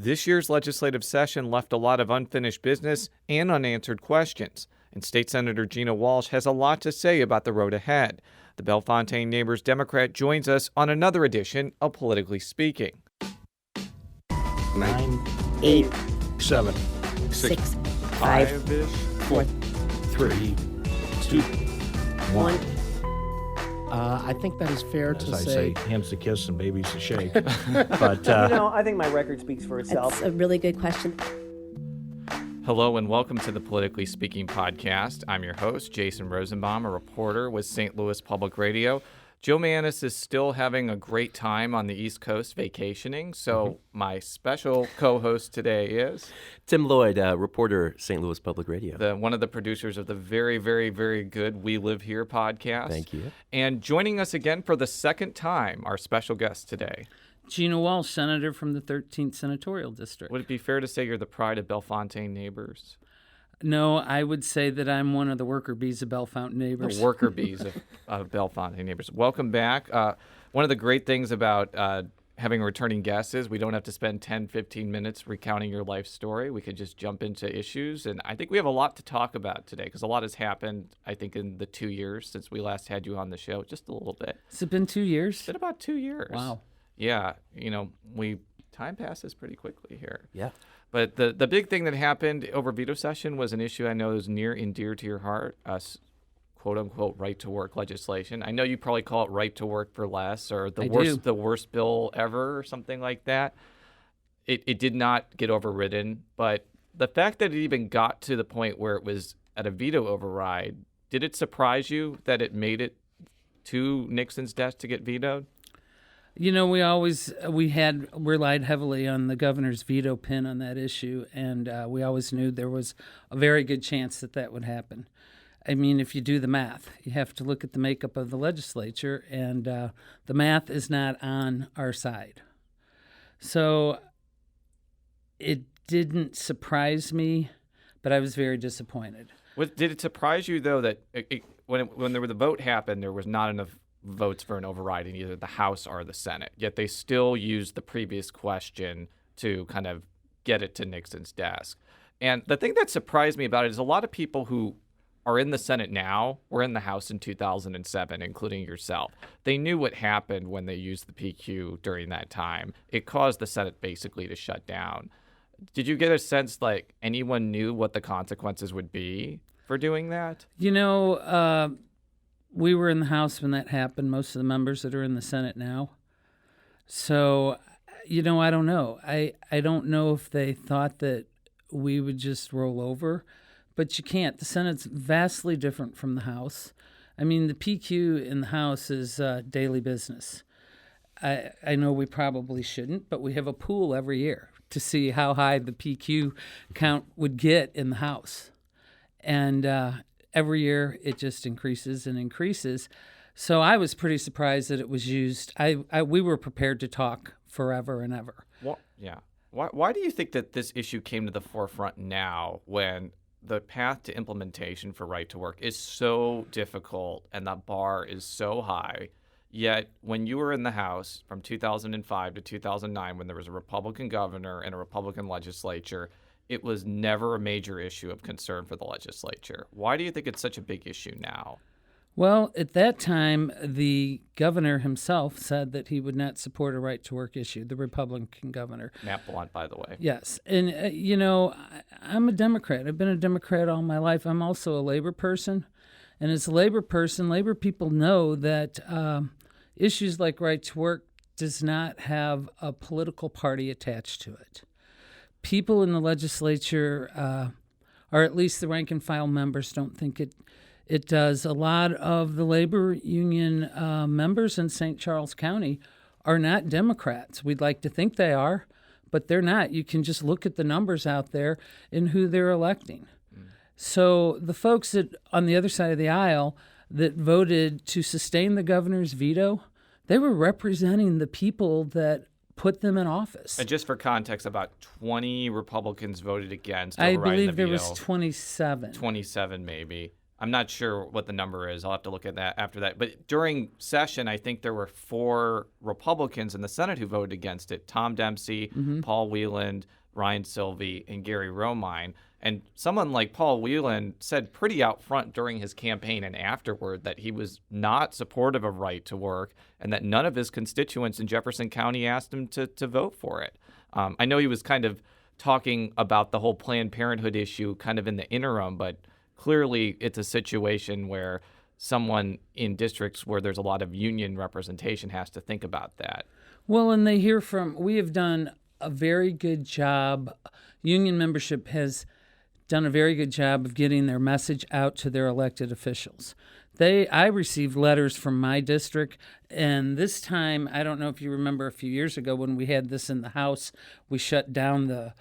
This year's legislative session left a lot of unfinished business and unanswered questions, and State Senator Gina Walsh has a lot to say about the road ahead. The Bellefontaine Neighbors Democrat joins us on another edition of Politically Speaking. 9, 8, 7, 6, 5, 4, 3, 2, 1. I think that is fair to As I say. say, hands to kiss and babies to shake. But I think my record speaks for itself. That's a really good question. Hello and welcome to the Politically Speaking podcast. I'm your host, Jason Rosenbaum, a reporter with St. Louis Public Radio. Joe Mannis is still having a great time on the East Coast vacationing, so my special co-host today is Tim Lloyd, reporter, St. Louis Public Radio. one of the producers of the very, very, very good We Live Here podcast. Thank you. And joining us again for the second time, our special guest today. Gina Walsh, senator from the 13th Senatorial District. Would it be fair to say you're the pride of Bellefontaine Neighbors? No, I would say that I'm one of the worker bees of Bellefontaine Neighbors. The worker bees of Bellefontaine Neighbors. Welcome back. One of the great things about having a returning guest is we don't have to spend 10, 15 minutes recounting your life story. We could just jump into issues. And I think we have a lot to talk about today because a lot has happened, I think, in the 2 years since we last had you on the show. Just a little bit. Has it been 2 years? It's been about 2 years. Wow. Yeah. Time passes pretty quickly here. Yeah. But the big thing that happened over veto session was an issue I know is near and dear to your heart, quote-unquote right-to-work legislation. I know you probably call it right to work for less or the worst bill ever or something like that. It did not get overridden, but the fact that it even got to the point where it was at a veto override, did it surprise you that it made it to Nixon's desk to get vetoed? You know, we had relied heavily on the governor's veto pin on that issue, and we always knew there was a very good chance that would happen. I mean, if you do the math, you have to look at the makeup of the legislature, and the math is not on our side. So it didn't surprise me, but I was very disappointed. Did it surprise you, though, that when the vote happened, there was not enough votes for an override in either the House or the Senate, yet they still used the previous question to kind of get it to Nixon's desk? And the thing that surprised me about it is a lot of people who are in the Senate now were in the House in 2007, including yourself. They knew what happened when they used the PQ during that time. It caused the Senate basically to shut down. Did you get a sense like anyone knew what the consequences would be for doing that? You know, we were in the House when that happened, most of the members that are in the Senate now. So, I don't know. I don't know if they thought that we would just roll over, but you can't. The Senate's vastly different from the House. I mean, the PQ in the House is daily business. I know we probably shouldn't, but we have a pool every year to see how high the PQ count would get in the House. And every year it just increases and increases. So I was pretty surprised that it was used. We were prepared to talk forever and ever. Why do you think that this issue came to the forefront now when the path to implementation for right to work is so difficult and the bar is so high? Yet when you were in the House from 2005 to 2009, when there was a Republican governor and a Republican legislature, it was never a major issue of concern for the legislature. Why do you think it's such a big issue now? Well, at that time, the governor himself said that he would not support a right-to-work issue, the Republican governor. Matt Blunt, by the way. Yes. And, I'm a Democrat. I've been a Democrat all my life. I'm also a labor person. And as a labor person, labor people know that issues like right-to-work does not have a political party attached to it. People in the legislature, or at least the rank and file members, don't think it does. A lot of the labor union members in St. Charles County are not Democrats. We'd like to think they are, but they're not. You can just look at the numbers out there and who they're electing. So the folks on the other side of the aisle that voted to sustain the governor's veto, they were representing the people that put them in office. And just for context, about 20 Republicans voted against I overriding believe the there veto. was 27. 27 maybe. I'm not sure what the number is. I'll have to look at that after that. But during session, I think there were 4 Republicans in the Senate who voted against it: Tom Dempsey, Paul Wieland, Ryan Silvey, and Gary Romine. And someone like Paul Wieland said pretty out front during his campaign and afterward that he was not supportive of right to work and that none of his constituents in Jefferson County asked him to vote for it. I know he was kind of talking about the whole Planned Parenthood issue kind of in the interim, but clearly it's a situation where someone in districts where there's a lot of union representation has to think about that. Well, and we have done a very good job. Union membership has done a very good job of getting their message out to their elected officials. I received letters from my district, and this time, I don't know if you remember a few years ago when we had this in the House, we shut down the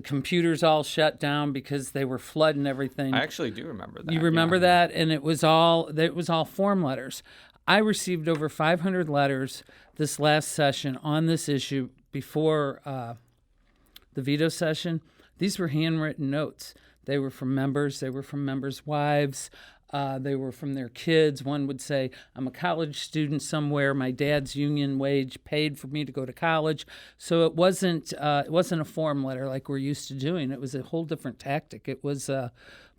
computers all shut down because they were flooding everything. I actually do remember that. You remember that? And it was all form letters. I received over 500 letters this last session on this issue before the veto session. These were handwritten notes. They were from members. They were from members' wives. They were from their kids. One would say, I'm a college student somewhere. My dad's union wage paid for me to go to college. So it wasn't a form letter like we're used to doing. It was a whole different tactic. It was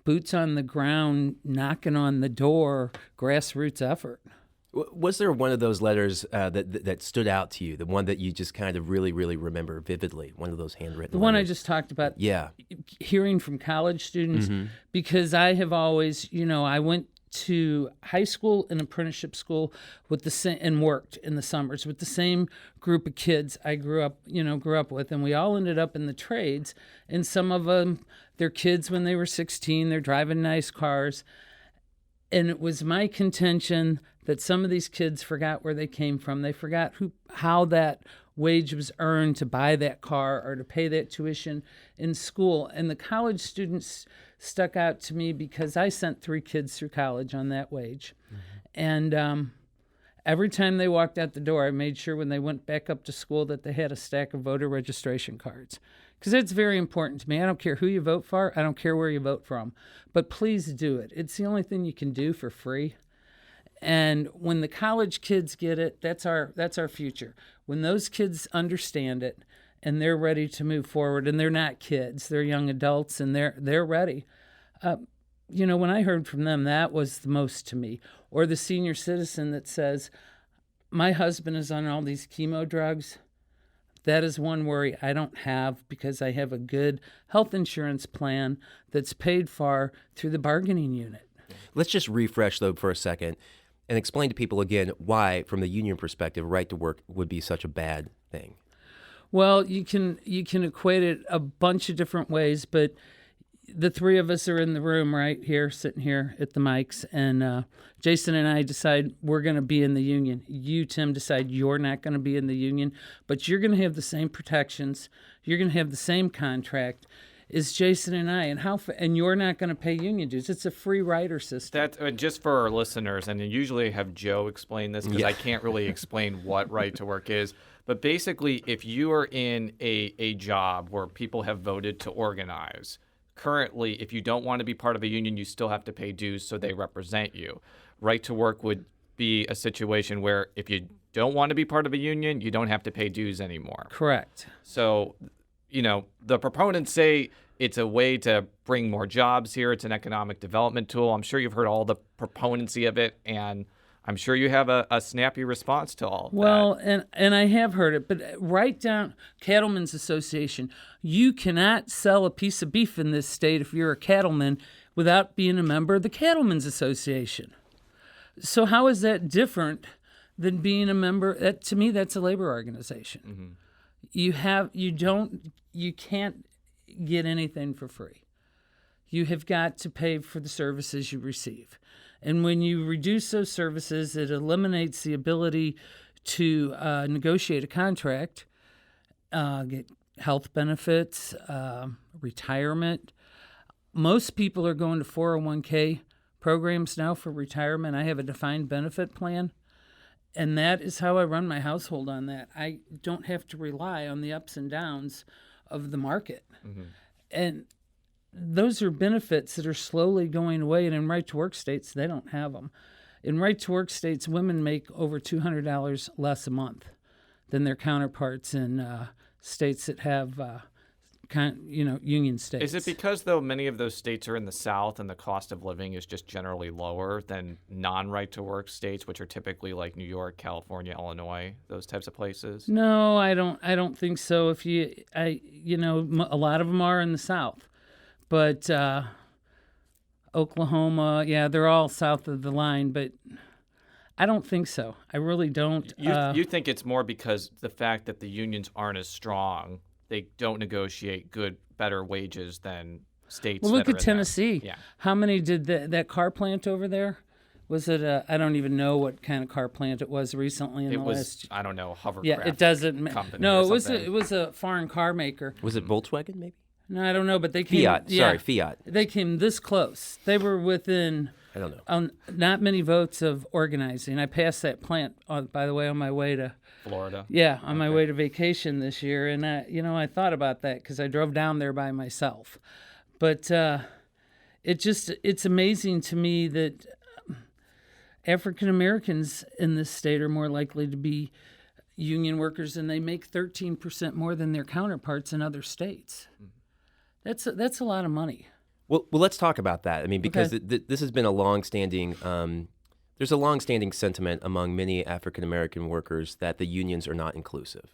boots on the ground, knocking on the door, grassroots effort. Was there one of those letters that stood out to you, the one that you just kind of really, really remember vividly, one of those handwritten The one I letters? just talked about, Yeah. hearing from college students, because I have always, I went to high school and apprenticeship school with and worked in the summers with the same group of kids I grew up with, and we all ended up in the trades, and some of them, their kids when they were 16, they're driving nice cars, and it was my contention that some of these kids forgot where they came from. They forgot how that wage was earned to buy that car or to pay that tuition in school. And the college students stuck out to me because I sent 3 kids through college on that wage. And every time they walked out the door, I made sure when they went back up to school that they had a stack of voter registration cards. Because it's very important to me. I don't care who you vote for. I don't care where you vote from. But please do it. It's the only thing you can do for free. And when the college kids get it, that's our future. When those kids understand it and they're ready to move forward, and they're not kids, they're young adults, and they're ready. When I heard from them, that was the most to me. Or the senior citizen that says, my husband is on all these chemo drugs. That is one worry I don't have because I have a good health insurance plan that's paid for through the bargaining unit. Let's just refresh, though, for a second and explain to people again why, from the union perspective, right to work would be such a bad thing. Well, you can equate it a bunch of different ways, but the 3 of us are in the room right here, sitting here at the mics, and Jason and I decide we're going to be in the union. You, Tim, decide you're not going to be in the union, but you're going to have the same protections. You're going to have the same contract as Jason and I, and you're not going to pay union dues. It's a free rider system. That's just for our listeners, and I usually have Joe explain this because I can't really explain what right to work is. But basically, if you are in a job where people have voted to organize, currently, if you don't want to be part of a union, you still have to pay dues so they represent you. Right to work would be a situation where if you don't want to be part of a union, you don't have to pay dues anymore. Correct. So, the proponents say it's a way to bring more jobs here. It's an economic development tool. I'm sure you've heard all the proponency of it, and I'm sure you have a snappy response to all of that. Well, and I have heard it, but write down Cattlemen's Association. You cannot sell a piece of beef in this state if you're a cattleman without being a member of the Cattlemen's Association. So how is that different than being a member? To me, that's a labor organization. Mm-hmm. You can't get anything for free. You have got to pay for the services you receive. And when you reduce those services, it eliminates the ability to negotiate a contract, get health benefits, retirement. Most people are going to 401k programs now for retirement. I have a defined benefit plan, and that is how I run my household on that. I don't have to rely on the ups and downs of the market. Mm-hmm. And those are benefits that are slowly going away. And in right-to-work states, they don't have them. In right-to-work states, women make over $200 less a month than their counterparts in states that have, union states. Is it because, though, many of those states are in the South and the cost of living is just generally lower than non-right-to-work states, which are typically like New York, California, Illinois, those types of places? No, I don't think so. A lot of them are in the South, but Oklahoma, yeah, they're all south of the line, but I don't think so. I really don't. You think it's more because the fact that the unions aren't as strong, they don't negotiate better wages than states. Well, look that are at Tennessee. Yeah. How many did that car plant over there? Was it I don't even know what kind of car plant it was recently in It the was, last. I don't know, hovercraft. Yeah, it doesn't. Company No, or it something. was a foreign car maker. Was it Volkswagen, maybe? No, I don't know, but they came. Fiat. Yeah, Sorry, Fiat. They came this close. They were within. I don't know. Not many votes of organizing. I passed that plant, by the way, on my way to Florida. Yeah, on my way to vacation this year, and I thought about that because I drove down there by myself. But it's amazing to me that African Americans in this state are more likely to be union workers, and they make 13% more than their counterparts in other states. That's a lot of money. Well, let's talk about that. I mean, because Okay. this has been a long-standing. There's a long-standing sentiment among many African American workers that the unions are not inclusive.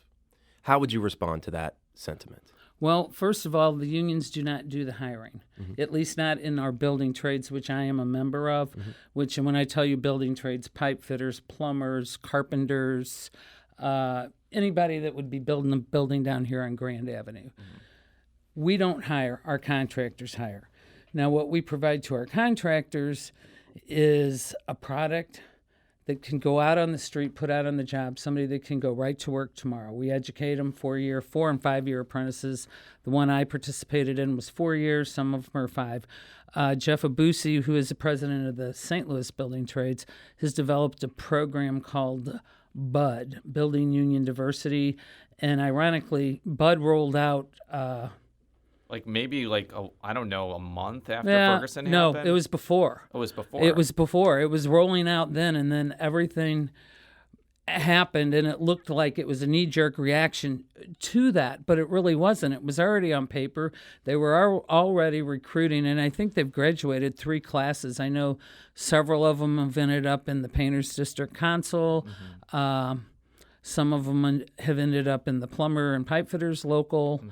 How would you respond to that sentiment? Well, first of all, the unions do not do the hiring, at least not in our building trades, which I am a member of, which, and when I tell you building trades, pipe fitters, plumbers, carpenters, anybody that would be building a building down here on Grand Avenue. We don't hire, our contractors hire. Now, what we provide to our contractors is a product that can go out on the street, put out on the job, somebody that can go right to work tomorrow. We educate them 4 and 5 year apprentices. The one I participated in was 4 years, some of them are 5. Jeff Abusi, who is the president of the St. Louis Building Trades, has developed a program called BUD, Building Union Diversity. And ironically, BUD rolled out... Like maybe I don't know, a month after Ferguson no, happened? it was before. It was before. It was before. It was rolling out then, and then everything happened, and it looked like it was a knee-jerk reaction to that, but it really wasn't. It was already on paper. They were already recruiting, and I think they've graduated 3 classes. I know several of them have ended up in the Painters District Council. Some of them have ended up in the plumber and pipe fitters local.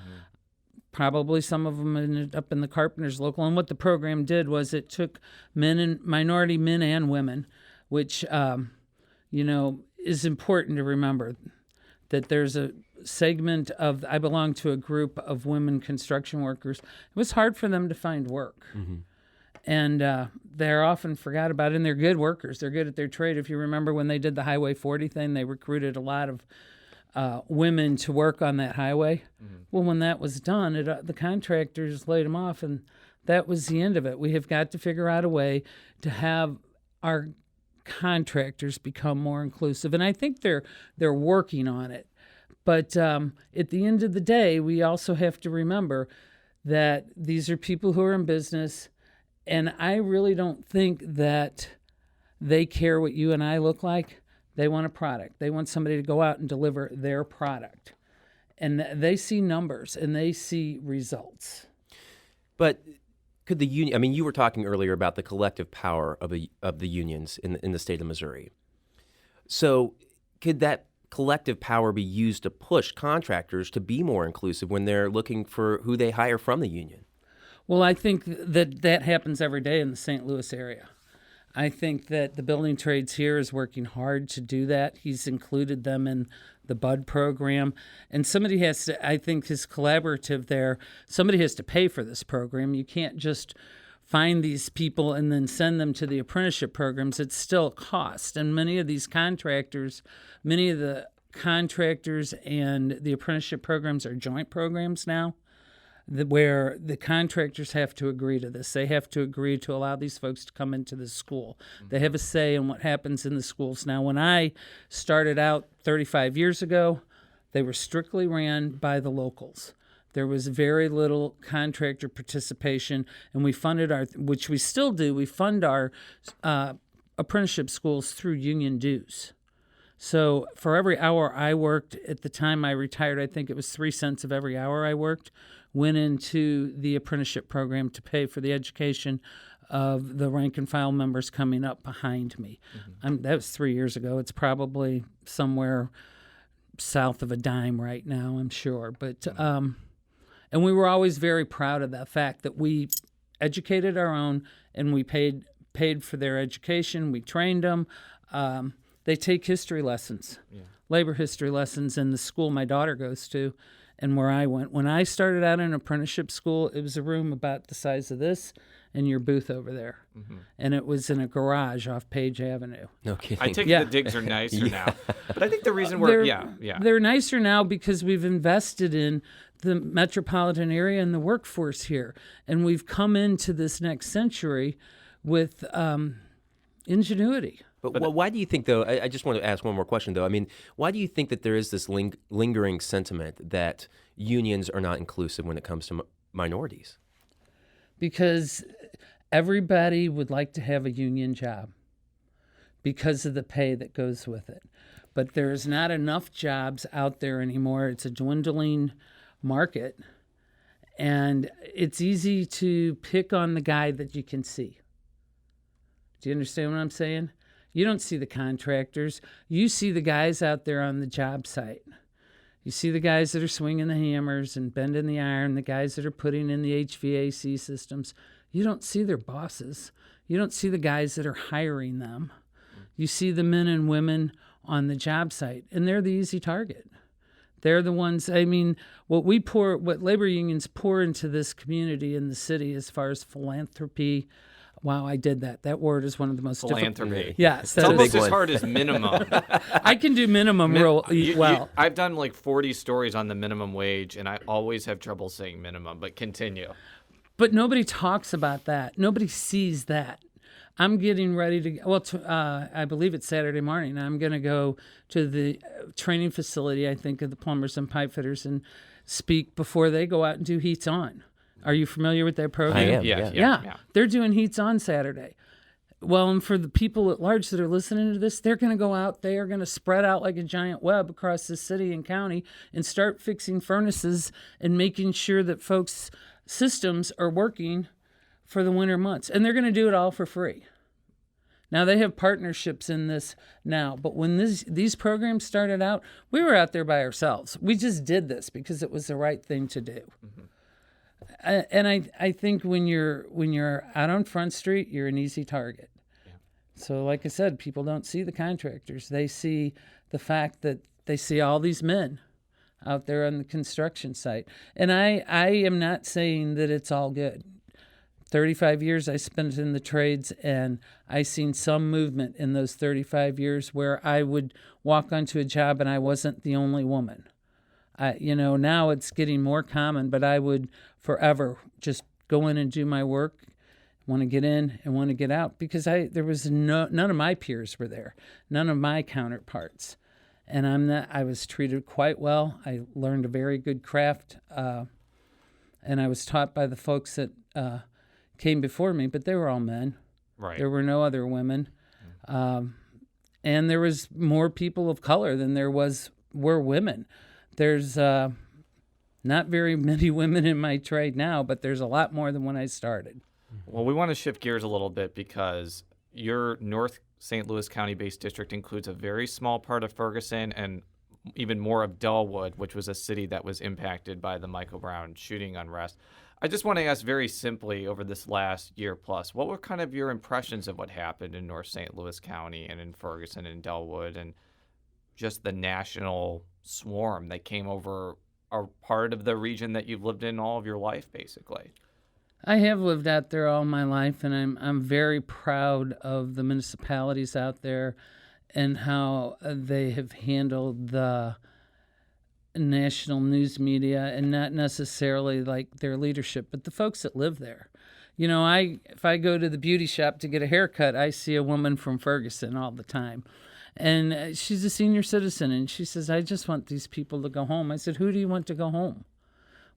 Probably some of them ended up in the carpenters local. And what the program did was it took minority men and women, which, is important to remember that there's a segment of, I belong to a group of women construction workers. It was hard for them to find work. And they're often forgot about it, and they're good workers. They're good at their trade. If you remember when they did the Highway 40 thing, they recruited a lot of women to work on that highway. Well, when that was done, the contractors laid them off, and that was the end of it. We have got to figure out a way to have our contractors become more inclusive, and I think they're working on it. But at the end of the day, we also have to remember that these are people who are in business, and I really don't think that they care what you and I look like. They want a product. They want somebody to go out and deliver their product. And they see numbers and they see results. But could the union? I mean, you were talking earlier about the collective power of the unions in the state of Missouri. So, could that collective power be used to push contractors to be more inclusive when they're looking for who they hire from the union? Well, I think that happens every day in the St. Louis area. I think that the building trades here is working hard to do that. He's included them in the BUD program. And somebody has to, I think his collaborative there, somebody has to pay for this program. You can't just find these people and then send them to the apprenticeship programs. It's still a cost. And many of the contractors and the apprenticeship programs are joint programs now, where the contractors have to agree to this. They have to agree to allow these folks to come into the school. They have a say in what happens in the schools. Now, when I started out 35 years ago, they were strictly ran by the locals. There was very little contractor participation, and we funded which we still do, we fund our apprenticeship schools through union dues. So for every hour I worked, at the time I retired, I think it was 3 cents of every hour I worked, went into the apprenticeship program to pay for the education of the rank and file members coming up behind me. That was 3 years ago. It's probably somewhere south of a dime right now, I'm sure. But and we were always very proud of that fact that we educated our own and we paid for their education. We trained them. They take history lessons, labor history lessons in the school my daughter goes to and where I went. When I started out in apprenticeship school, it was a room about the size of this and your booth over there. And it was in a garage off Page Avenue. No kidding. I take it the digs are nicer now. But I think the reason they're nicer now because we've invested in the metropolitan area and the workforce here. And we've come into this next century with ingenuity. But why do you think, though, I just want to ask one more question, though. I mean, why do you think that there is this lingering sentiment that unions are not inclusive when it comes to minorities? Because everybody would like to have a union job because of the pay that goes with it. But there's not enough jobs out there anymore. It's a dwindling market. And it's easy to pick on the guy that you can see. Do you understand what I'm saying? You don't see the contractors. You see the guys out there on the job site. You see the guys that are swinging the hammers and bending the iron, the guys that are putting in the HVAC systems. You don't see their bosses. You don't see the guys that are hiring them. You see the men and women on the job site, and they're the easy target. They're the ones, I mean, what labor unions pour into this community in the city as far as philanthropy. Wow, I did that. That word is one of the most philanthropy. Difficult. Yes, it's almost as hard as minimum. I can do minimum real well. I've done like 40 stories on the minimum wage, and I always have trouble saying minimum. But continue. But nobody talks about that. Nobody sees that. I'm getting ready to. I believe it's Saturday morning. I'm going to go to the training facility. I think of the plumbers and pipe fitters and speak before they go out and do heats on. Are you familiar with that program? I am. Yeah. They're doing heats on Saturday. Well, and for the people at large that are listening to this, they're going to go out. They are going to spread out like a giant web across the city and county and start fixing furnaces and making sure that folks' systems are working for the winter months. And they're going to do it all for free. Now, they have partnerships in this now, but when these programs started out, we were out there by ourselves. We just did this because it was the right thing to do. And I think when you're out on Front Street, you're an easy target. So like I said, people don't see the contractors. They see the fact that they see all these men out there on the construction site. And I am not saying that it's all good. 35 years I spent in the trades, and I seen some movement in those 35 years where I would walk onto a job and I wasn't the only woman. Now it's getting more common, but I would forever just go in and do my work, want to get in and want to get out, because there was none of my peers were there, none of my counterparts, and I was treated quite well. I learned a very good craft, and I was taught by the folks that came before me, but they were all men. Right. There were no other women, and there was more people of color than were women. There's not very many women in my trade now, but there's a lot more than when I started. Well, we want to shift gears a little bit because your North St. Louis County-based district includes a very small part of Ferguson and even more of Dellwood, which was a city that was impacted by the Michael Brown shooting unrest. I just want to ask very simply, over this last year plus, what were kind of your impressions of what happened in North St. Louis County and in Ferguson and Dellwood, and just the national swarm that came over a part of the region that you've lived in all of your life, basically? I have lived out there all my life, and I'm very proud of the municipalities out there and how they have handled the national news media, and not necessarily like their leadership, but the folks that live there. If I go to the beauty shop to get a haircut, I see a woman from Ferguson all the time. And she's a senior citizen, and she says, I just want these people to go home. I said, who do you want to go home?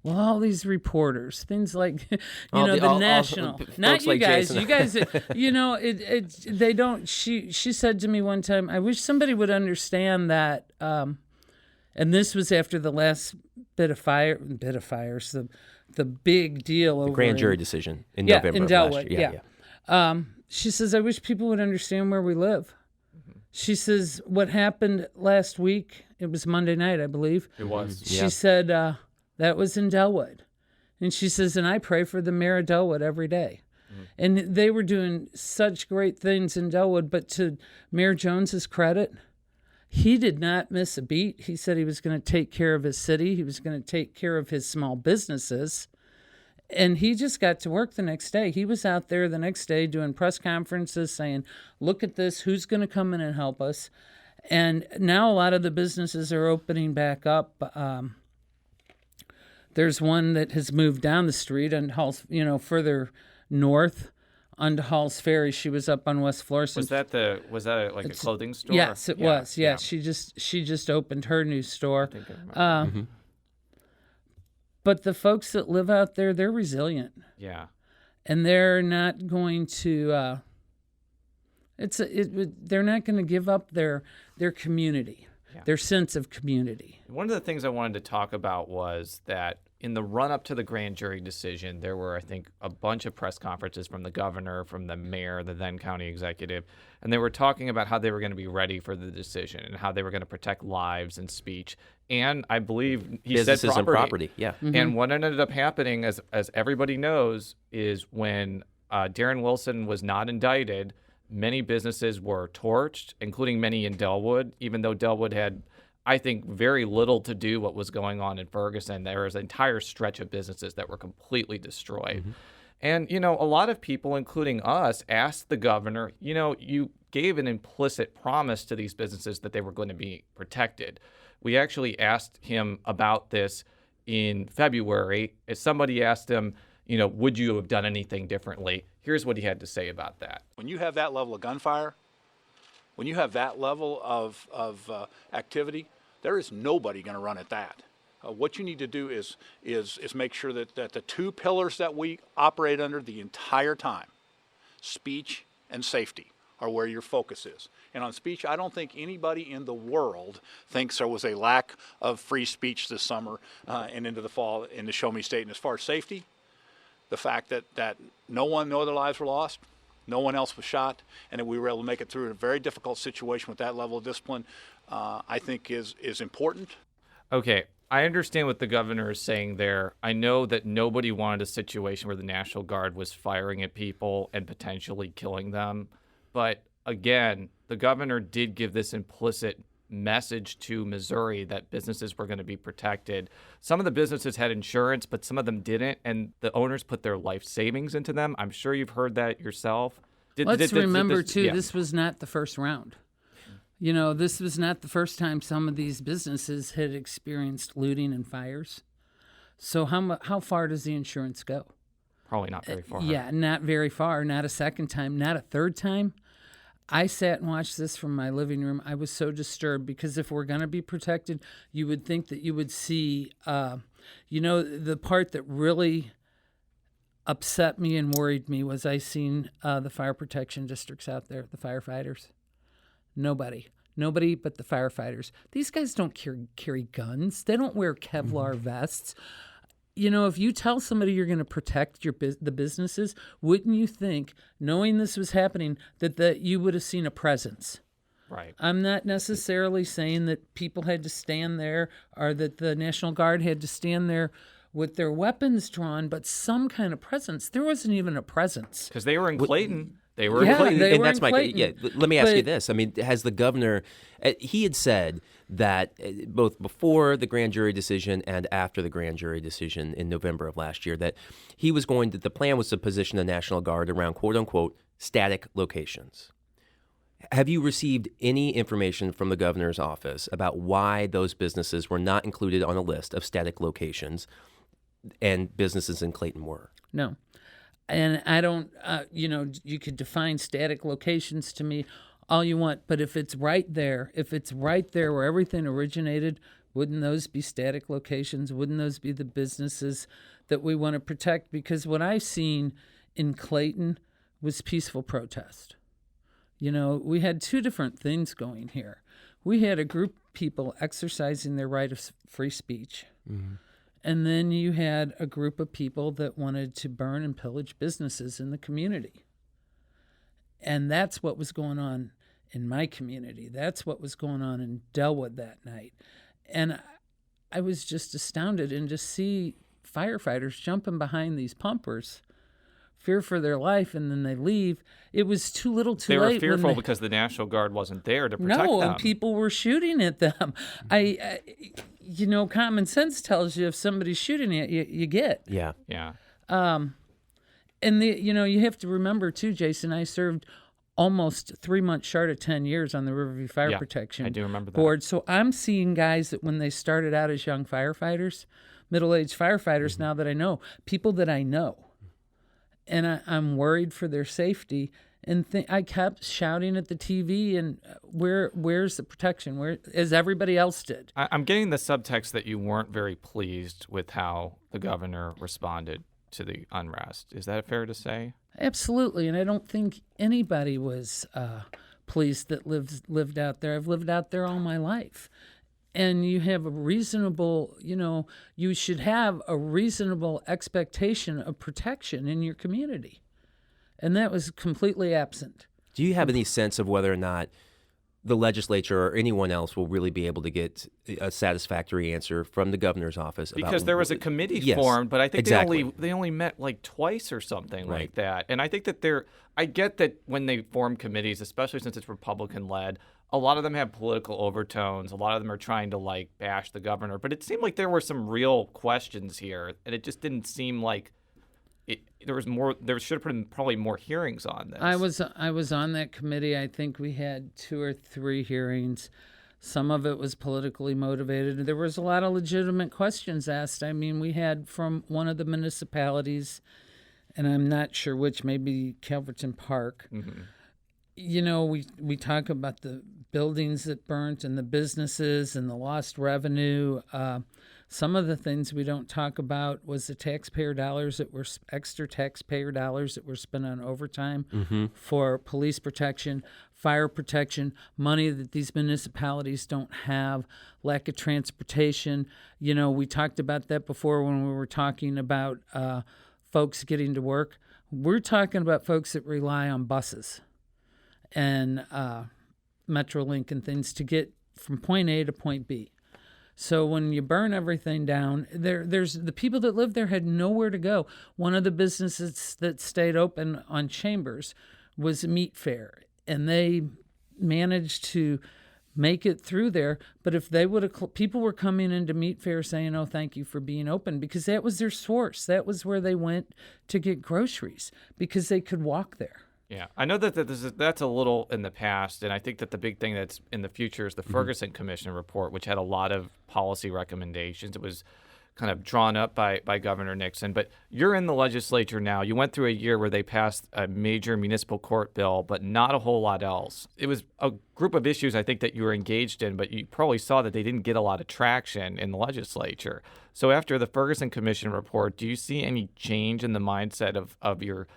Well, all these reporters, things like, the all National, not folks you like guys. Jason. You guys, they don't. She said to me one time, I wish somebody would understand that. And this was after the last bit of fires, the big deal over Grand jury in, decision in yeah, November in of Dellwood, last year. yeah. She says, I wish people would understand where we live. She says, what happened last week, it was Monday night, I believe. It was. She said, that was in Dellwood. And she says, and I pray for the mayor of Dellwood every day. And they were doing such great things in Dellwood, but to Mayor Jones's credit, he did not miss a beat. He said he was going to take care of his city. He was going to take care of his small businesses. And he just got to work the next day. He was out there the next day doing press conferences saying, look at this, who's going to come in and help us? And now a lot of the businesses are opening back up. There's one that has moved down the street and Hall's, further north onto Hall's Ferry. She was up on West Florissant. Was that a clothing store? Yes, it was. Yeah. She just opened her new store. I think I remember. But the folks that live out there, they're resilient. Yeah. And they're not going to they're not going to give up their community, their sense of community. One of the things I wanted to talk about was that in the run-up to the grand jury decision, there were, I think, a bunch of press conferences from the governor, from the mayor, the then county executive, and they were talking about how they were going to be ready for the decision and how they were going to protect lives and speech. And I believe he Businesses said and property, yeah. And what ended up happening, as everybody knows, is when Darren Wilson was not indicted, many businesses were torched, including many in Dellwood, even though Dellwood had, I think, very little to do what was going on in Ferguson. There was an entire stretch of businesses that were completely destroyed. And, a lot of people, including us, asked the governor, you gave an implicit promise to these businesses that they were going to be protected. We actually asked him about this in February. If somebody asked him, would you have done anything differently? Here's what he had to say about that. When you have that level of gunfire, when you have that level of activity, there is nobody going to run at that. What you need to do is make sure that the two pillars that we operate under the entire time, speech and safety, are where your focus is. And on speech, I don't think anybody in the world thinks there was a lack of free speech this summer and into the fall in the Show Me State. And as far as safety, the fact that no other lives were lost, no one else was shot, and that we were able to make it through a very difficult situation with that level of discipline, I think is important. Okay, I understand what the governor is saying there. I know that nobody wanted a situation where the National Guard was firing at people and potentially killing them. But again, the governor did give this implicit message to Missouri that businesses were going to be protected. Some of the businesses had insurance, but some of them didn't, and the owners put their life savings into them. I'm sure you've heard that yourself. Let's remember, too, this was not the first round. This was not the first time some of these businesses had experienced looting and fires. So how far does the insurance go? Probably not very far. Yeah, not very far. Not a second time, not a third time. I sat and watched this from my living room. I was so disturbed because if we're going to be protected, you would think that you would see, the part that really upset me and worried me was I seen the fire protection districts out there, the firefighters. Nobody but the firefighters. These guys don't carry guns. They don't wear Kevlar vests. If you tell somebody you're going to protect the businesses, wouldn't you think, knowing this was happening, that you would have seen a presence? Right. I'm not necessarily saying that people had to stand there or that the National Guard had to stand there with their weapons drawn, but some kind of presence. There wasn't even a presence. Because they were in Clayton. They were Yeah, in Clayton. they And were that's in my Clayton. yeah. Let me ask you But- this. I mean, has the governor? He had said that both before the grand jury decision and after the grand jury decision in November of last year, that he was going to. The plan was to position the National Guard around "quote unquote" static locations. Have you received any information from the governor's office about why those businesses were not included on a list of static locations, and businesses in Clayton were? No. And I don't, you could define static locations to me all you want, but if it's right there where everything originated Wouldn't those be static locations? Wouldn't those be the businesses that we want to protect? Because what I've seen in Clayton was peaceful protest. You know, we had two different things going here. We had a group of people exercising their right of free speech. Mm-hmm. And then you had a group of people that wanted to burn and pillage businesses in the community. And that's what was going on in my community. That's what was going on in Dellwood that night. And I was just astounded, and to see firefighters jumping behind these pumpers, fear for their life, and then they leave. It was too little too late. They were fearful because the National Guard wasn't there to protect them. No, and people were shooting at them. You know, common sense tells you if somebody's shooting at you, you get. Yeah. Yeah. And, you have to remember, too, Jason, I served almost 3 months short of 10 years on the Riverview Fire Protection I do remember that. Board. So I'm seeing guys that when they started out as young firefighters, middle-aged firefighters, now that I know, people that I know. And I'm worried for their safety. And I kept shouting at the TV, and where's the protection? Where, as everybody else did. I'm getting the subtext that you weren't very pleased with how the governor responded to the unrest. Is that fair to say? Absolutely, and I don't think anybody was pleased that lived out there. I've lived out there all my life. And you have a reasonable, you should have a reasonable expectation of protection in your community. And that was completely absent. Do you have any sense of whether or not the legislature or anyone else will really be able to get a satisfactory answer from the governor's office? Because there was a committee formed, but I think they only met like twice or something like that. And I think that I get that when they form committees, especially since it's Republican-led, a lot of them have political overtones. A lot of them are trying to like bash the governor. But it seemed like there were some real questions here, and it just didn't seem like there was more. There should have been probably more hearings on this. I was on that committee. I think we had 2 or 3 hearings. Some of it was politically motivated. There was a lot of legitimate questions asked. I mean, we had from one of the municipalities, and I'm not sure which, maybe Calverton Park. Mm-hmm. We talk about the buildings that burnt and the businesses and the lost revenue. Some of the things we don't talk about was the taxpayer dollars that were extra taxpayer dollars that were spent on overtime for police protection, fire protection, money that these municipalities don't have, lack of transportation. We talked about that before when we were talking about folks getting to work. We're talking about folks that rely on buses and Metrolink and things to get from point A to point B. So when you burn everything down, there's the people that lived there had nowhere to go. One of the businesses that stayed open on Chambers was a meat fair, and they managed to make it through there. But if they would have, people were coming into meat fair saying, "Oh, thank you for being open," because that was their source. That was where they went to get groceries because they could walk there. Yeah, I know that that's a little in the past, and I think that the big thing that's in the future is the Ferguson Commission report, which had a lot of policy recommendations. It was kind of drawn up by Governor Nixon. But you're in the legislature now. You went through a year where they passed a major municipal court bill, but not a whole lot else. It was a group of issues, I think, that you were engaged in, but you probably saw that they didn't get a lot of traction in the legislature. So after the Ferguson Commission report, do you see any change in the mindset of your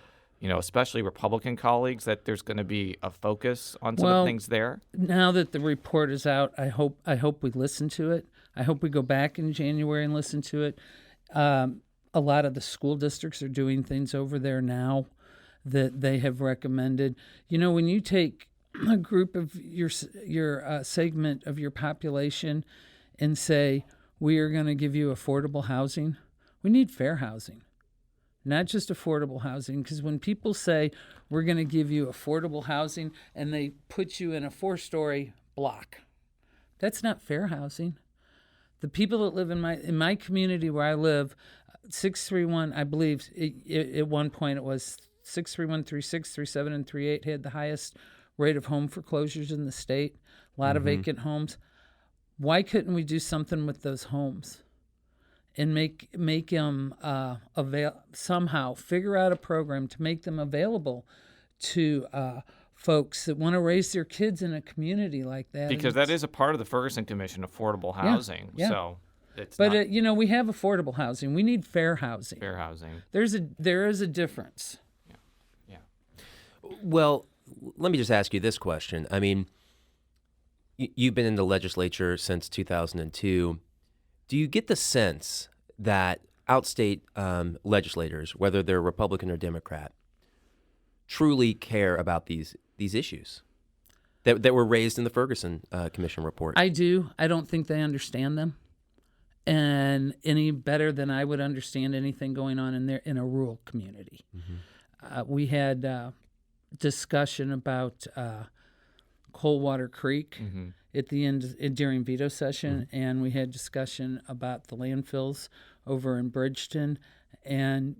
especially Republican colleagues, that there's going to be a focus on some of the things there? Now that the report is out, I hope we listen to it. I hope we go back in January and listen to it. A lot of the school districts are doing things over there now that they have recommended. When you take a group of your segment of your population and say, we are going to give you affordable housing, we need fair housing. Not just affordable housing, because when people say we're going to give you affordable housing and they put you in a 4-story block, that's not fair housing. The people that live in my community where I live, 631, I believe at one point it was 631, 36, 37, and 38 had the highest rate of home foreclosures in the state. A lot of vacant homes. Why couldn't we do something with those homes? And make them somehow figure out a program to make them available to folks that want to raise their kids in a community like that. Because that is a part of the Ferguson Commission, affordable housing. yeah. So it's But not we have affordable housing. We need fair housing. fair housing. There is a difference. Yeah. Well, let me just ask you this question. I mean, you've been in the legislature since 2002. Do you get the sense that outstate legislators, whether they're Republican or Democrat, truly care about these issues that were raised in the Ferguson Commission report? I do. I don't think they understand them, and any better than I would understand anything going on in a rural community. We had discussion about Coldwater Creek at the end during veto session, and we had discussion about the landfills over in Bridgeton, and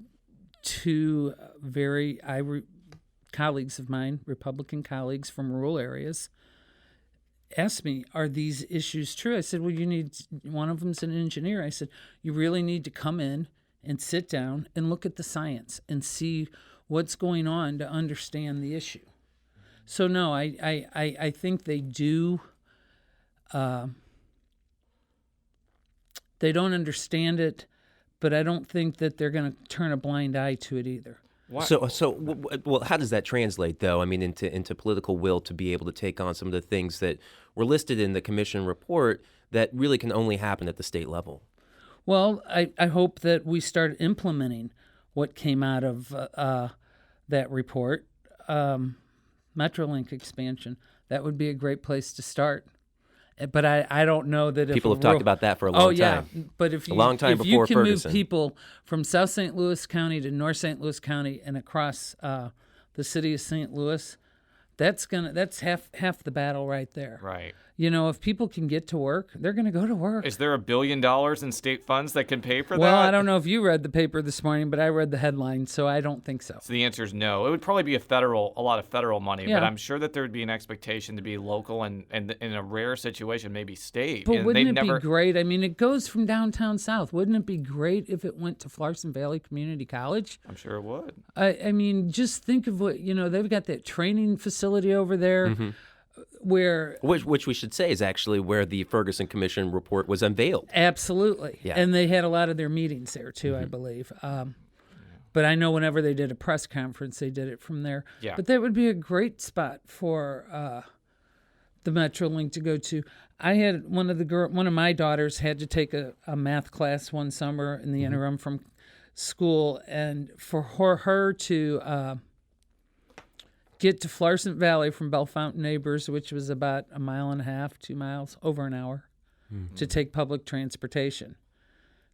two very colleagues of mine, Republican colleagues from rural areas, asked me, are these issues true? I said, well, one of them's an engineer. I said, you really need to come in and sit down and look at the science and see what's going on to understand the issue. So no, I think they do. They don't understand it, but I don't think that they're going to turn a blind eye to it either. Well, how does that translate, though? I mean, into political will to be able to take on some of the things that were listed in the commission report that really can only happen at the state level? Well, I hope that we start implementing what came out of that report. Metrolink expansion, that would be a great place to start. But I don't know that people have talked about that for a long time. Oh yeah, but if you, a long time if before you can Ferguson. move people from South St. Louis County to North St. Louis County and across the city of St. Louis, that's half the battle right there. Right. If people can get to work, they're going to go to work. Is there $1 billion in state funds that can pay for that? Well, I don't know if you read the paper this morning, but I read the headline, so I don't think so. So the answer is no. It would probably be a lot of federal money, Yeah. but I'm sure that there would be an expectation to be local and in a rare situation, maybe state. But And wouldn't they'd it be great? I mean, it goes from downtown south. Wouldn't it be great if it went to Florissant Valley Community College? I'm sure it would. I mean, just think of what, they've got that training facility over there where... Which we should say is actually where the Ferguson Commission report was unveiled. Absolutely. Yeah. And they had a lot of their meetings there, too, I believe. But I know whenever they did a press conference, they did it from there. Yeah. But that would be a great spot for the Metrolink to go to. I had one of my daughters had to take a math class one summer in the interim from school, and for her to get to Florissant Valley from Bellefontaine Neighbors, which was about 1.5 miles, 2 miles, over an hour, to take public transportation.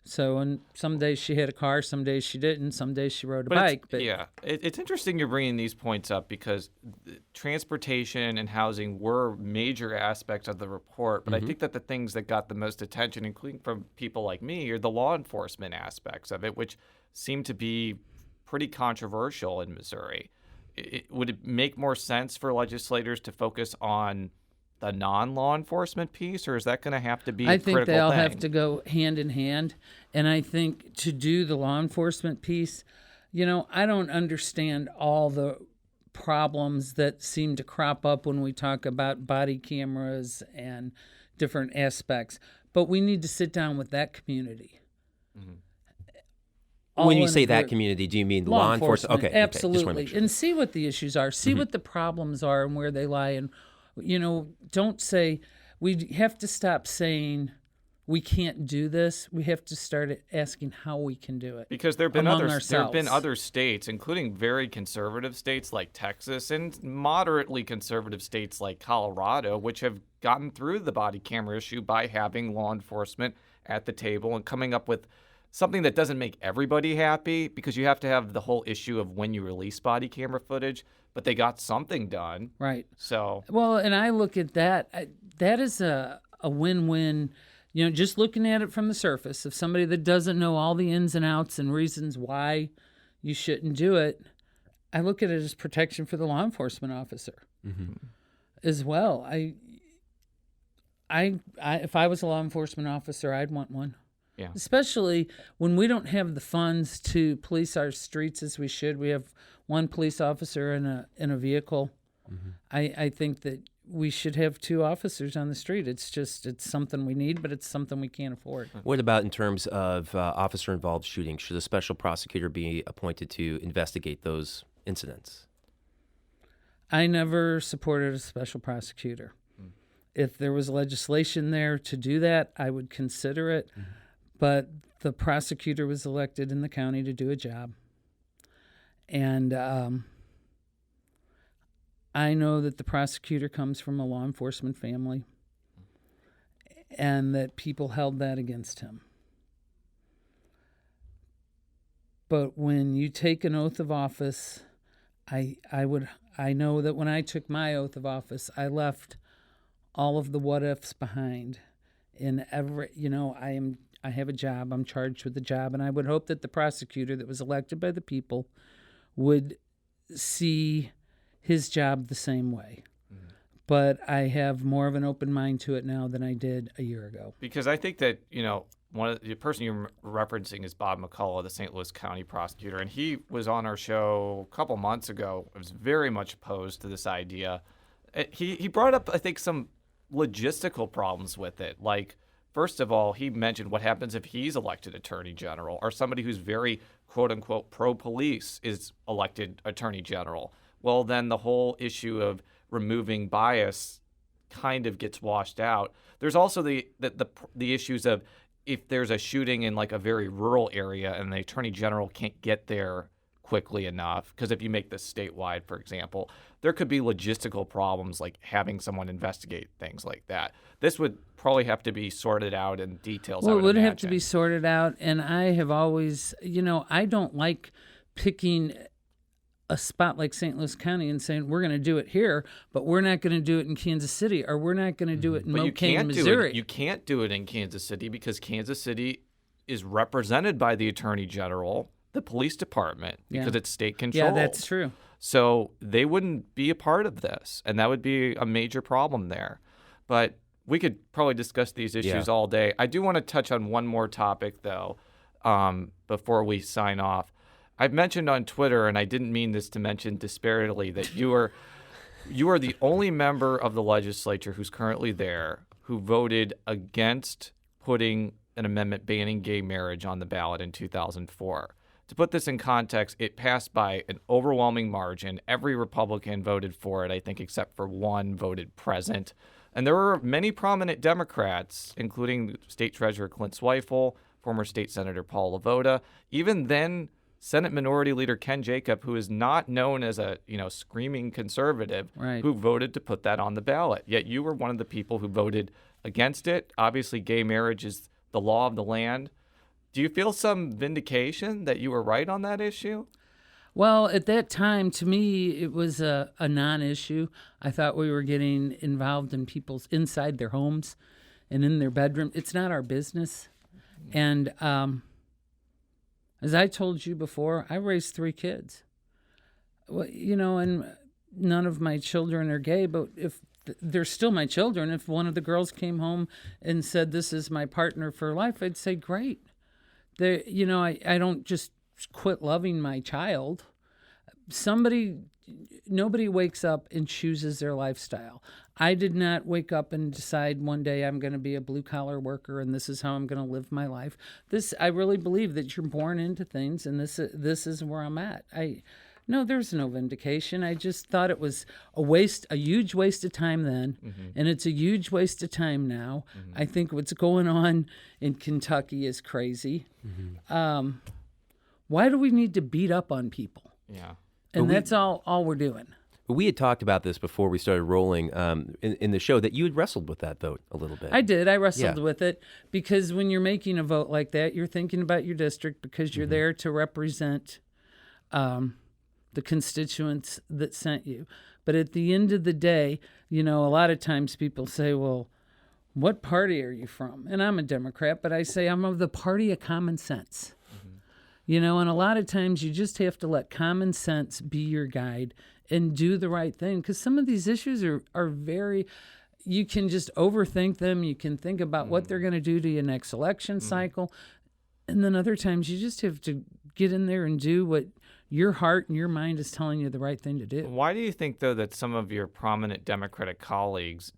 So, and some days she had a car, some days she didn't, some days she rode a bike. But it's interesting you're bringing these points up because transportation and housing were major aspects of the report. But I think that the things that got the most attention, including from people like me, are the law enforcement aspects of it, which seem to be pretty controversial in Missouri. Would it make more sense for legislators to focus on the non-law enforcement piece, or is that going to have to be a critical thing? I think they all have to go hand in hand. And I think to do the law enforcement piece, I don't understand all the problems that seem to crop up when we talk about body cameras and different aspects. But we need to sit down with that community. When you say that community, do you mean law enforcement? Okay, absolutely. just wanna make sure. And see what the issues are. See what the problems are and where they lie. And, don't say, we have to stop saying we can't do this. We have to start asking how we can do it. Because there have been ourselves. other states, including very conservative states like Texas and moderately conservative states like Colorado, which have gotten through the body camera issue by having law enforcement at the table and coming up with something that doesn't make everybody happy, because you have to have the whole issue of when you release body camera footage, but they got something done. Right. So, well, and I look at that, that is a win-win, just looking at it from the surface. If somebody that doesn't know all the ins and outs and reasons why you shouldn't do it, I look at it as protection for the law enforcement officer as well. If I was a law enforcement officer, I'd want one. Yeah. Especially when we don't have the funds to police our streets as we should. We have one police officer in a vehicle I think that we should have 2 officers on the street. It's something we need, but it's something we can't afford. What about in terms of officer-involved shootings? Should a special prosecutor be appointed to investigate those incidents? I never supported a special prosecutor. If there was legislation there to do that, I would consider it. But the prosecutor was elected in the county to do a job. And I know that the prosecutor comes from a law enforcement family and that people held that against him. But when you take an oath of office, I know that when I took my oath of office, I left all of the what ifs behind. In every, I have a job. I'm charged with a job, and I would hope that the prosecutor that was elected by the people would see his job the same way. But I have more of an open mind to it now than I did a year ago. Because I think that, the person you're referencing is Bob McCullough, the St. Louis County prosecutor, and he was on our show a couple months ago. I was very much opposed to this idea. He brought up, I think, some logistical problems with it. Like, first of all, he mentioned what happens if he's elected attorney general or somebody who's very, quote unquote, pro-police is elected attorney general. Well, then the whole issue of removing bias kind of gets washed out. There's also the issues of if there's a shooting in like a very rural area and the attorney general can't get there quickly enough, because if you make this statewide, for example, there could be logistical problems like having someone investigate things like that. This would probably have to be sorted out in details. Well, I would it would imagine. have to be sorted out, and I have always, I don't like picking a spot like St. Louis County and saying we're going to do it here, but we're not going to do it in Kansas City, or we're not going to do it in Mocaine, Missouri. You can't do it in Kansas City because Kansas City is represented by the attorney general, the police department, because it's state controlled. Yeah, that's true. So they wouldn't be a part of this, and that would be a major problem there. But we could probably discuss these issues all day. I do want to touch on one more topic, though, before we sign off. I've mentioned on Twitter, and I didn't mean this to mention disparately, that you are the only member of the legislature who's currently there who voted against putting an amendment banning gay marriage on the ballot in 2004. To put this in context, it passed by an overwhelming margin. Every Republican voted for it, I think, except for one voted present. And there were many prominent Democrats, including State Treasurer Clint Zweifel, former State Senator Paul Lavoda, even then Senate Minority Leader Ken Jacob, who is not known as a screaming conservative, who voted to put that on the ballot. Yet you were one of the people who voted against it. Obviously, gay marriage is the law of the land. Do you feel some vindication that you were right on that issue? Well, at that time, to me, it was a non-issue. I thought we were getting involved in people's inside their homes and in their bedroom. It's not our business. And as I told you before, I raised 3 kids. Well, and none of my children are gay, but if they're still my children, if one of the girls came home and said, "This is my partner for life," I'd say, "Great." I don't just quit loving my child. Nobody wakes up and chooses their lifestyle. I did not wake up and decide one day I'm going to be a blue-collar worker and this is how I'm going to live my life. I really believe that you're born into things, and this is where I'm at. No, there's no vindication. I just thought it was a huge waste of time then, and it's a huge waste of time now. I think what's going on in Kentucky is crazy. Why do we need to beat up on people? Yeah. And that's all we're doing. We had talked about this before we started rolling in the show, that you had wrestled with that vote a little bit. I did. I wrestled with it because when you're making a vote like that, you're thinking about your district because you're there to represent the constituents that sent you. But at the end of the day, a lot of times people say, well, what party are you from? And I'm a Democrat, but I say I'm of the party of common sense. And a lot of times you just have to let common sense be your guide and do the right thing, because some of these issues are very, you can just overthink them. You can think about what they're going to do to your next election cycle. And then other times you just have to get in there and do what your heart and your mind is telling you the right thing to do. Why do you think, though, that some of your prominent Democratic colleagues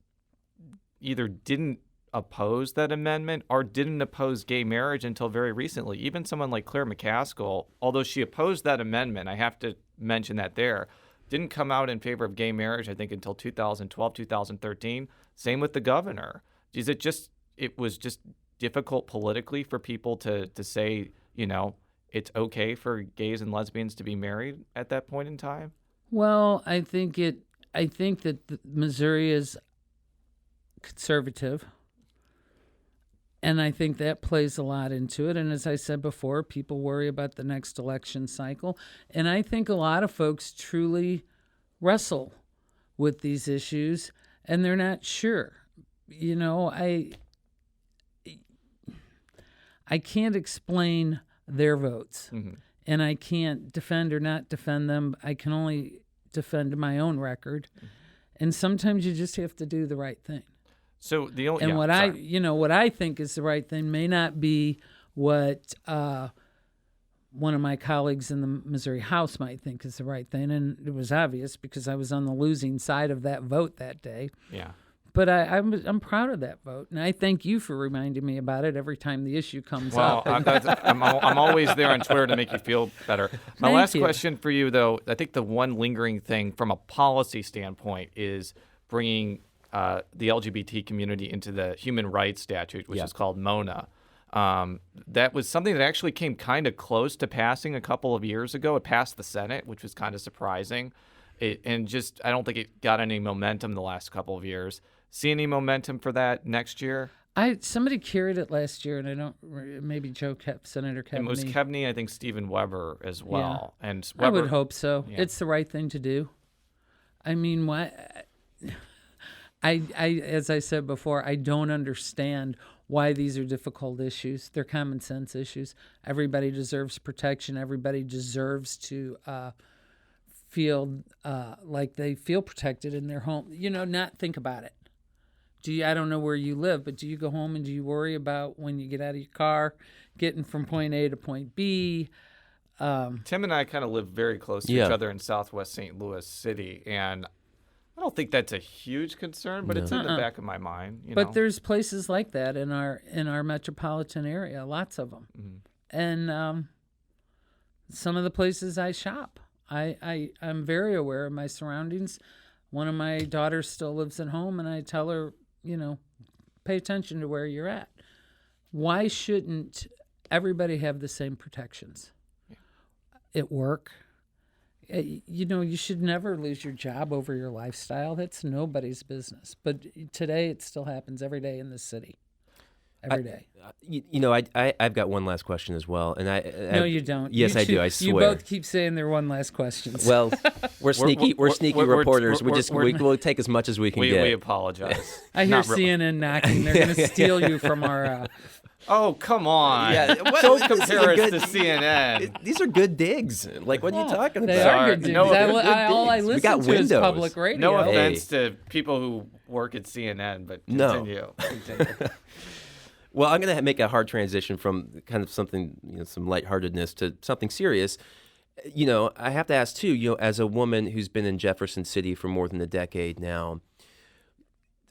either didn't oppose that amendment or didn't oppose gay marriage until very recently? Even someone like Claire McCaskill, although she opposed that amendment, I have to mention that there, didn't come out in favor of gay marriage, I think, until 2012, 2013. Same with the governor. It was just difficult politically for people to say, it's okay for gays and lesbians to be married at that point in time? Well, I think that Missouri is conservative, and I think that plays a lot into it. And as I said before, people worry about the next election cycle, and I think a lot of folks truly wrestle with these issues, and they're not sure. I can't explain their votes, and I can't defend or not defend them. I can only defend my own record, and sometimes you just have to do the right thing. So what I think is the right thing may not be what one of my colleagues in the Missouri House might think is the right thing, and it was obvious because I was on the losing side of that vote that day. Yeah. But I'm proud of that vote, and I thank you for reminding me about it every time the issue comes up. I'm always there on Twitter to make you feel better. My last question for you, though, I think the one lingering thing from a policy standpoint is bringing the LGBT community into the human rights statute, which is called MONA. That was something that actually came kind of close to passing a couple of years ago. It passed the Senate, which was kind of surprising. I don't think it got any momentum the last couple of years. See any momentum for that next year? Somebody carried it last year, and maybe Senator Kevney. And it was Kevney, I think Stephen Weber as well. Yeah. And Weber, I would hope so. Yeah. It's the right thing to do. I mean, why? As I said before, I don't understand why these are difficult issues. They're common sense issues. Everybody deserves protection. Everybody deserves to feel like they feel protected in their home. Not think about it. I don't know where you live, but do you go home and do you worry about when you get out of your car, getting from point A to point B? Tim and I kind of live very close to each other in Southwest St. Louis City, and I don't think that's a huge concern, but it's in the back of my mind. But there's places like that in our metropolitan area, lots of them, and some of the places I shop, I'm very aware of my surroundings. One of my daughters still lives at home, and I tell her, pay attention to where you're at. Why shouldn't everybody have the same protections? At work, you should never lose your job over your lifestyle. That's nobody's business. But today, it still happens every day in this city. Every day. I've got one last question as well, and No, you don't. Yes, I do. I swear. You both keep saying they're one last questions. Well, we're sneaky reporters. We'll take as much as we can get. We apologize. I hear CNN knocking. They're going to steal you from our. Oh, come on. Yeah, Don't compare us to CNN. These are good digs. Like, what are you talking about? They are good digs. No, all I listen to is public radio. No offense to people who work at CNN, but continue. Well, I'm going to make a hard transition from kind of something, some lightheartedness to something serious. I have to ask, too, as a woman who's been in Jefferson City for more than a decade now,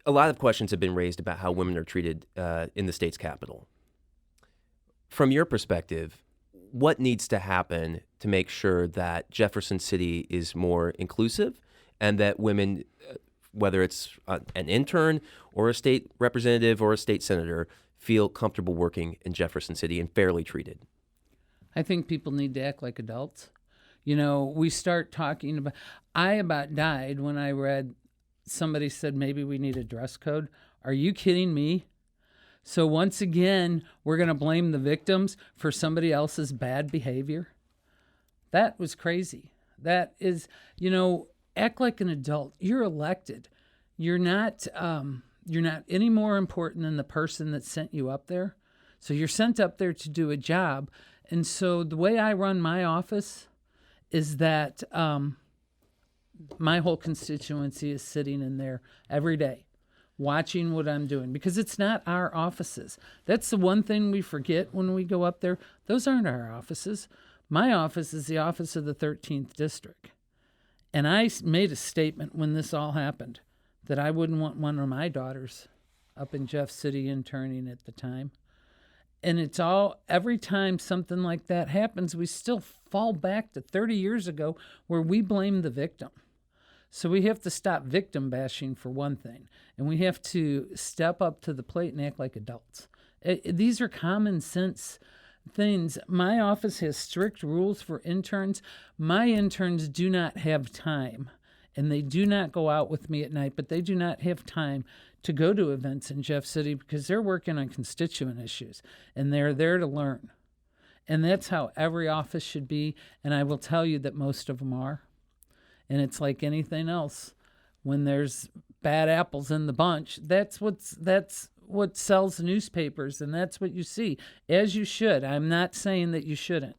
a lot of questions have been raised about how women are treated in the state's capital. From your perspective, what needs to happen to make sure that Jefferson City is more inclusive and that women, whether it's an intern or a state representative or a state senator, feel comfortable working in Jefferson City and fairly treated? I think people need to act like adults. We start talking about... I about died when I read somebody said maybe we need a dress code. Are you kidding me? So once again, we're going to blame the victims for somebody else's bad behavior? That was crazy. That is, act like an adult. You're elected. You're not any more important than the person that sent you up there. So you're sent up there to do a job. And so the way I run my office is that my whole constituency is sitting in there every day, watching what I'm doing, because it's not our offices. That's the one thing we forget when we go up there. Those aren't our offices. My office is the office of the 13th District. And I made a statement when this all happened that I wouldn't want one of my daughters up in Jeff City interning at the time. And it's all, every time something like that happens, we still fall back to 30 years ago where we blame the victim. So we have to stop victim bashing for one thing, and we have to step up to the plate and act like adults. These are common sense things. My office has strict rules for interns. My interns do not have time, and they do not go out with me at night, but they do not have time to go to events in Jeff City because they're working on constituent issues, and they're there to learn. And that's how every office should be, and I will tell you that most of them are. And it's like anything else. When there's bad apples in the bunch, that's what sells newspapers, and that's what you see, as you should. I'm not saying that you shouldn't,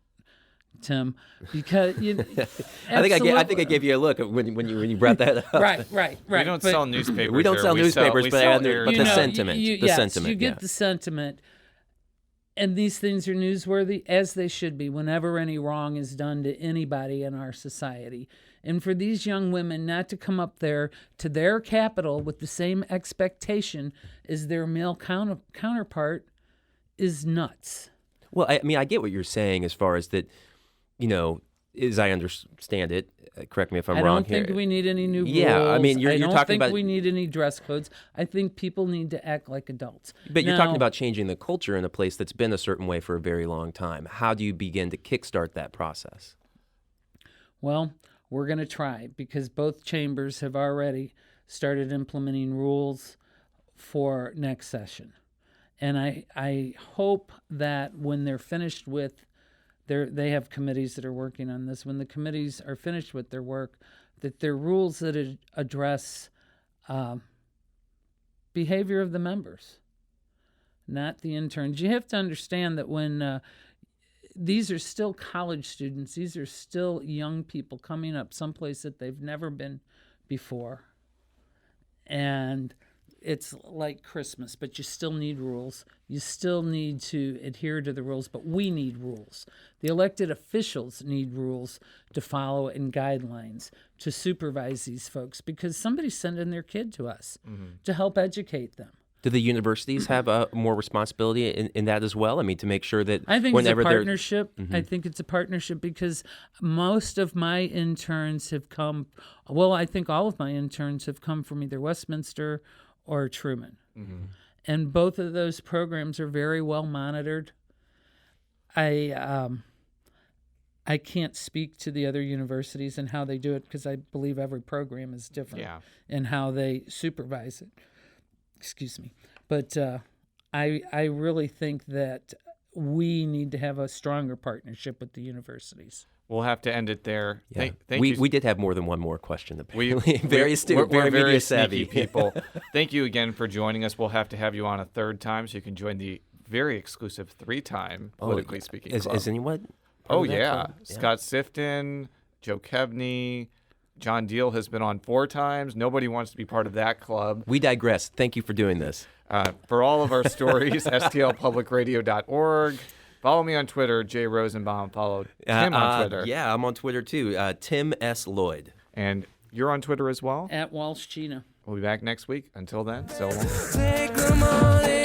Tim, because I think I gave you a look when you brought that up. Right. We don't sell newspapers. We don't sell newspapers, but the sentiment. You get the sentiment. And these things are newsworthy, as they should be, whenever any wrong is done to anybody in our society. And for these young women not to come up there to their capital with the same expectation as their male counterpart is nuts. Well, I mean, I get what you're saying as far as that, as I understand it, correct me if I'm wrong here. I don't think we need any new rules. Yeah, I mean, you're talking about... I don't think we need any dress codes. I think people need to act like adults. But you're talking about changing the culture in a place that's been a certain way for a very long time. How do you begin to kickstart that process? Well, we're going to try, because both chambers have already started implementing rules for next session. And I hope that when they're finished with they have committees that are working on this. When the committees are finished with their work, that they're rules that address behavior of the members, not the interns. You have to understand that when these are still college students, these are still young people coming up someplace that they've never been before. And it's like Christmas, but you still need rules. You still need to adhere to the rules, but we need rules. The elected officials need rules to follow and guidelines to supervise these folks, because somebody's sending their kid to us to help educate them. Do the universities have more responsibility in that as well? I mean, to make sure that I think whenever it's a partnership. I think it's a partnership because most of my interns have come, well, I think all of my interns have come from either Westminster or Truman. And both of those programs are very well monitored. I can't speak to the other universities and how they do it, because I believe every program is different in how they supervise it. Excuse me. But I really think that we need to have a stronger partnership with the universities. We'll have to end it there. Yeah. Thank you. We did have more than one more question, apparently. We're Very astute, we're very media sneaky savvy. people. Thank you again for joining us. We'll have to have you on a third time so you can join the very exclusive 3-time Politically Speaking Club. Is anyone? Oh, yeah. Scott Sifton, Joe Kebney, John Deal has been on 4 times. Nobody wants to be part of that club. We digress. Thank you for doing this. For all of our stories, stlpublicradio.org. Follow me on Twitter, Jay Rosenbaum. Follow Tim on Twitter. Yeah, I'm on Twitter too, Tim S. Lloyd. And you're on Twitter as well? At Walsh Gina. We'll be back next week. Until then, so long. Take the money.